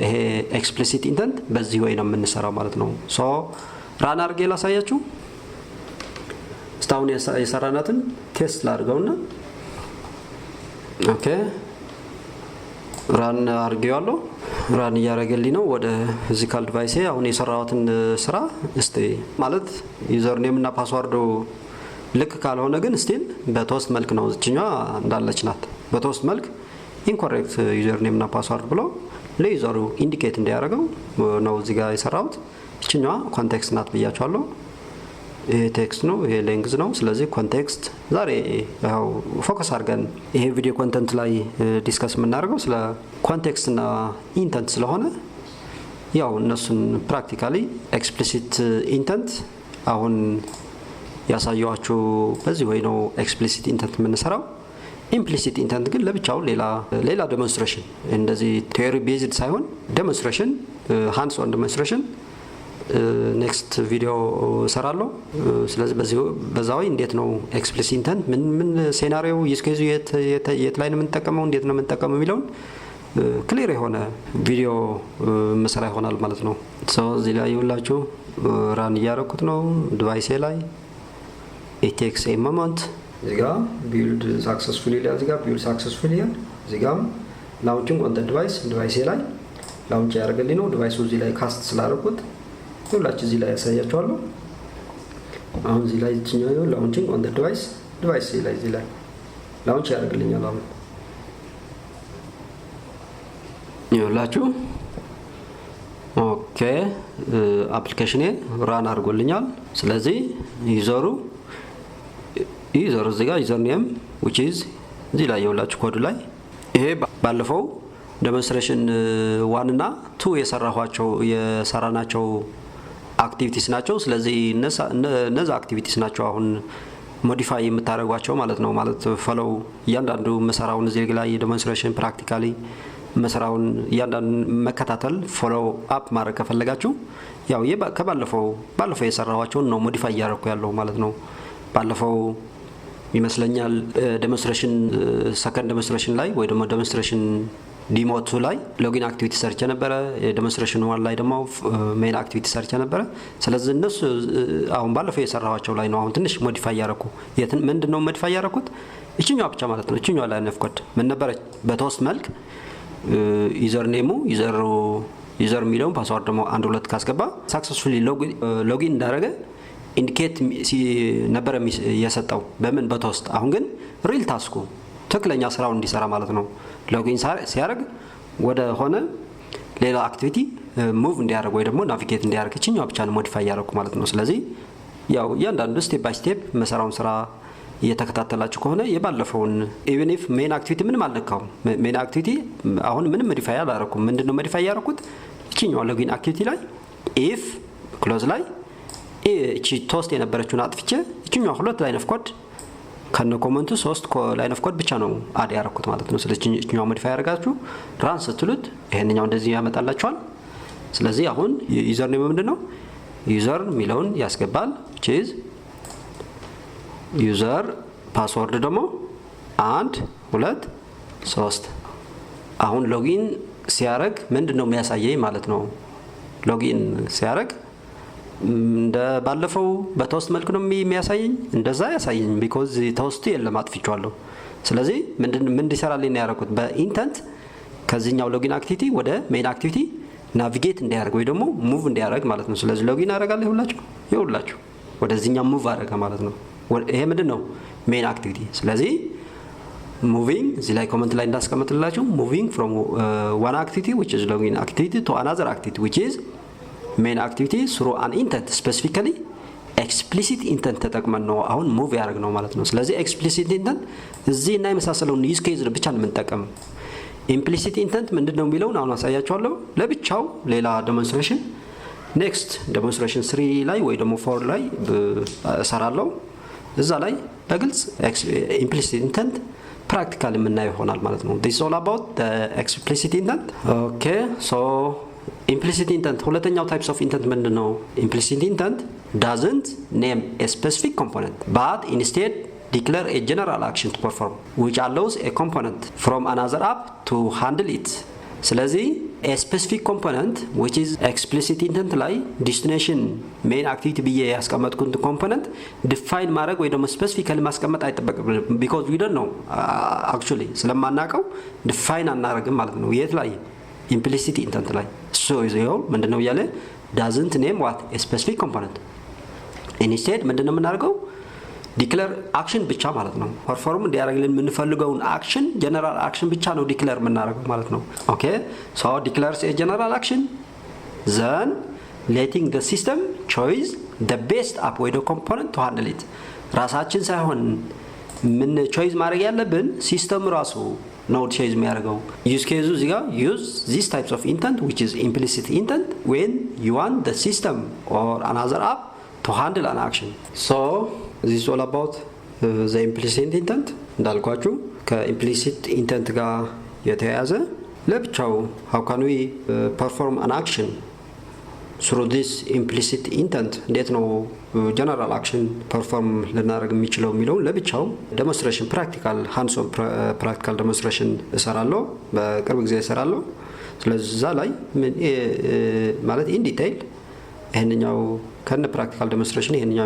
ይሄ explicit intent በዚህ ወይ ነው የምንሰራው ማለት ነው so ራን አድርጌ ላሳያችሁ ስታውን የሰራናትን ቴስት ላድርገውና ኦኬ ራን አድርጌዋለሁ ራን ያደርግልኝ ነው ወደ ፊዚካል ዲቫይስ አሁን የሰራሁትን ስራ እስቲ ማለት ዩዘር ኔም እና ፓስወርዱ ልክ ካልሆነ ግን ስቲል በቶስት መልክ ነው እቺኛው እንዳለች ናት በቶስት መልክ ኢንኮሬክት ዩዘር ኔም እና ፓስወርድ ብሎ ለዩዘሩ ኢንዲኬት እንዲያደርገው ነው እዚህ ጋር የሰራሁት እቺኛው ኮንቴክስት ናት ብያችኋለሁ ይሄ ቴክስት ነው ይሄ ሌንግዝ ነው ስለዚህ ኮንቴክስት ዛሬ ያው ፎከስ አድርገን ይሄ ቪዲዮ ኮንተንት ላይ ዲስከስ የምናደርገው ስለ ኮንቴክስት እና ኢንተንት ስለሆነ ያው እነሱን ፕራክቲካሊ ኤክስፕሊሲት ኢንተንት አሁን ያሳየዋችሁ በዚህ ወይ ነው ኤክስፕሊሲት ኢንተንት የምንሰራው ኢምፕሊሲት ኢንተንት ግን ለብቻው ሌላ ዴሞንስትሬሽን እንደዚህ ቲዮሪ ቤዝድ ሳይሆን ዴሞንስትሬሽን ሃንድስ ኦን ዴሞንስትሬሽን ኔክስት ቪዲዮ ሰራለሁ ስለዚህ በዛው እንዴት ነው ኤክስፕሊሲት ኢንተንት ምን ሴናሪዮ ዩዝ የት ላይ ነው የምንጠቀመው እንዴት ነው የምንጠቀመው የሚለው ክሊር የሆነ ቪዲዮ መስራት ይሆናል ማለት ነው so እዚህ ላይ ይውላችሁ ራን ያደረኩት ነው ዲቫይስ ላይ it takes a moment እዚህ ጋር build successfully እዚህ ጋር launching on the device ላይ ላውንች ያደርግልኝ ነው ዲቫይሱ እዚህ ላይ ካስት ስላደረኩት ሁላችሁ እዚህ ላይ ያሳያችኋለሁ አሁን እዚህ ላይ እቺኛው launching on the device ላይ እዚህ ላይ ላውንች ያደርግልኛል አሁን ይኸውላችሁ ኦኬ አፕሊኬሽኔ ራን አድርጎልኛል ስለዚህ ዩዘሩ እዚህ ጋር ዩዘር ኔም which is እዚህ ላይ ይኸውላችሁ ኮዱ ላይ ይሄ ባለፈው ዴሞንስትሬሽን 1 እና 2 የሰራናቸው አክቲቪቲስ ናቸው ስለዚህ እነዛ አክቲቪቲስ ናቸው አሁን ሞዲፋይ የምታደርጓቸው ማለት ነው ማለት ፎሎው እያንዳንዱ መሰራውን እዚህ ላይ ዴሞንስትሬሽን ፕራክቲካሊ መሰራውን እያንዳንዱ መከታተል ፎሎው አፕ ማድረግ ከፈለጋችሁ ያው ከባለፈው የሰራኋቸውን ነው ሞዲፋይ ያደርኩ ያለው ማለት ነው ባለፈው ይመስለኛል ዴሞንስትሬሽን ሰከንድ ዴሞንስትሬሽን ላይ ወይ ደግሞ ዴሞንስትሬሽን ዲሞቱ ላይ ሎጊን አክቲቪቲ ሰርች ነበረ ዴሞንስትሬሽን 1 ላይ ደግሞ ሜን አክቲቪቲ ሰርች ነበረ ስለዚህ እነሱ አሁን ባለፈው የሰራኋቸው ላይ ነው አሁን ትንሽ ሞዲፋይ ያደረኩ ምንድነው ሞዲፋይ ያደረኩት እቺኛው ብቻ ማለት ነው እቺኛው ላይ ነፍኮድ ምን ነበር በቶስት መልክ ዩዘር ኔሙ ዩዘር ሚለውን ፓስወርድ ደግሞ 1 2 ካስገባ ሰክሰስፉሊ ሎጊን እንዳደረገ ኢንዲኬት ነበር የሰጠው በምን በቶስት አሁን ግን ሪል ታስኩ ትክክለኛ ስራው እንዲሰራ ማለት ነው ሎጊን ሲያደርግ ወደ ሆነ ሌላ አክቲቪቲ ሙቭ እንዲያደርግ ወይ ደግሞ ናቪጌት እንዲያደርግ እቺኛው ብቻ ነው ሞዲፋይ ያደረኩ ማለት ነው ስለዚህ ያው እያንዳንዱ ስቴፕ ባይ ስቴፕ መሰራውን ስራ እየተከታተላችሁ ከሆነ የባለፈውን ኢቭን ኢፍ ሜን አክቲቪቲ ምንም አልነካውም ሜን አክቲቪቲ አሁን ምንም ሞዲፋይ አላደረኩም ምንድነው ሞዲፋይ ያደረኩት እቺኛው ሎጊን አክቲቪቲ ላይ ኢፍ ክሎዝ ላይ እቺ ቶስት የነበረችውን አጥፍቼ እቺኛው ሁለት ላይን ኦፍ ኮድ ከነ ኮመንቱ 3 ላይን ኦፍ ኮድ ብቻ ነው አድ ያደረኩት ማለት ነው ስለዚህ እቺኛው ሞዲፋይ ያደርጋችሁ ራን ስትሉት ይሄንኛው እንደዚህ ያመጣላችኋል ስለዚህ አሁን ዩዘር ኔም ምንድነው ዩዘር የሚለውን ያስገባል ቺዝ ዩዘር ፓስወርድ ደግሞ 1 2 3 አሁን ሎጊን ሲያረግ ምንድነው የሚያሳየኝ ማለት ነው ሎጊን ሲያረግ እንደ ባለፈው በቶስት መልኩ ነው የሚያሳየኝ እንደዛ ያሳየኝ because ቶስቱ የለም አጥፍቻለሁ ስለዚህ ምን እንዲሰራልኝ ያረኩት በኢንተንት ከዚህኛው ሎጊን አክቲቪቲ ወደ ሜን አክቲቪቲ ናቪጌት እንዲያደርግ ወይ ደግሞ ሙቭ እንዲያደርግ ማለት ነው ስለዚህ ሎጊን አደርጋለሁ ይሁላችሁ ወደዚህኛው ሙቭ አደረገ ማለት ነው ይሄ ምንድነው ሜን አክቲቪቲ ስለዚህ moving እዚህ ላይ ኮሜንት ላይ እንዳስቀምጥላችሁ moving from one activity which is login activity to another activity which is main activity through an intent specifically explicit intent ተጠቅመን ነው አሁን ሙቭ ያደርግ ነው ማለት ነው ስለዚህ explicit intent እዚህ እና የመሳሰለውን ዩዝ ኬዝ ብቻ ነው የምንጠቀመው implicit intent ምንድነው የሚለውን አሁን አሳያችኋለሁ ለብቻው ሌላ ዴሞንስትሬሽን next demonstration 3 ላይ ወይ ደግሞ 4 ላይ እሰራለሁ እዛ ላይ በግልጽ implicit intent practical የምናየው ይሆናል ማለት ነው this is all about the explicit intent okay so implicit intent ሁለተኛው types of intent ምንድነው implicit intent doesn't name a specific component but instead declare a general action to perform which allows a component from another app to handle it ስለዚህ a specific component which is explicit intent ላይ destination main activity ብዬ ያስቀመጥኩት component define ማድረግ ወይ ደግሞ specifically ማስቀመጥ አይጠበቅብንም because we don't know actually ስለማናቀው define አናረግም ማለት ነው የት ላይ implicit intent ላይ so ይሄው ምንድነው ያለ doesn't name what a specific component instead ምንድነው የምናደርገው ዲክሌር አክሽን ብቻ ማለት ነው ፐርፎርም እንዲያደርግልን የምንፈልገውን አክሽን ጀነራል አክሽን ብቻ ነው ዲክሌር የምናደርገው ማለት ነው ኦኬ ሶ ዲክሌርስ ኤ ጀነራል አክሽን then letting the system choose the best app ወይ ኮምፖነንት to handle it ራሳችን ሳይሆን ምን ቾይዝ ማድረግ ያለብን ሲስተም ራሱ ነው ቾይዝ የሚያደርገው ዩዝ ኬዙ እዚህ ጋር use these types of intent which is implicit intent when you want the system or another app to handle an action so this is all about the implicit intent እንዳልኳችሁ ከimplicit intent ጋር የተያያዘ ለብቻው how can we perform an action through this implicit intent እንዴት ነው general action perform ልናደርግ የሚችለው የሚለው ለብቻው demonstration practical hands on practical demonstration እሰራለሁ በቅርብ ጊዜ እሰራለሁ ስለዚህ ላይ ማለት in detail ይሄንኛው ከነ ፕራክቲካል ዴሞንስትሬሽን ይሄንኛው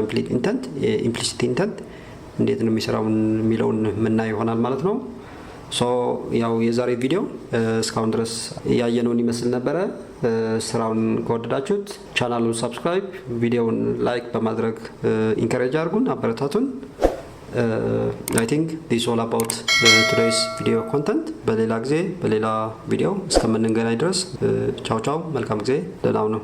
implicit intent እንዴት ነው የሚሰራው የሚለውን ምናይ ይሆናል ማለት ነው ሶ ያው የዛሬ ቪዲዮ እስካሁን ድረስ ያየነውን ይመስል ነበር ስራውን ከወደዳችሁት ቻናሉን ሰብስክራይብ ቪዲዮውን ላይክ በማድረግ ኢንከሬጅ አድርጉን አበረታቱን I think this is all about today's video content በሌላ ጊዜ በሌላ ቪዲዮ እስከምንገናኝ ድረስ ቻው ቻው መልካም ጊዜ ደህና ሁኑ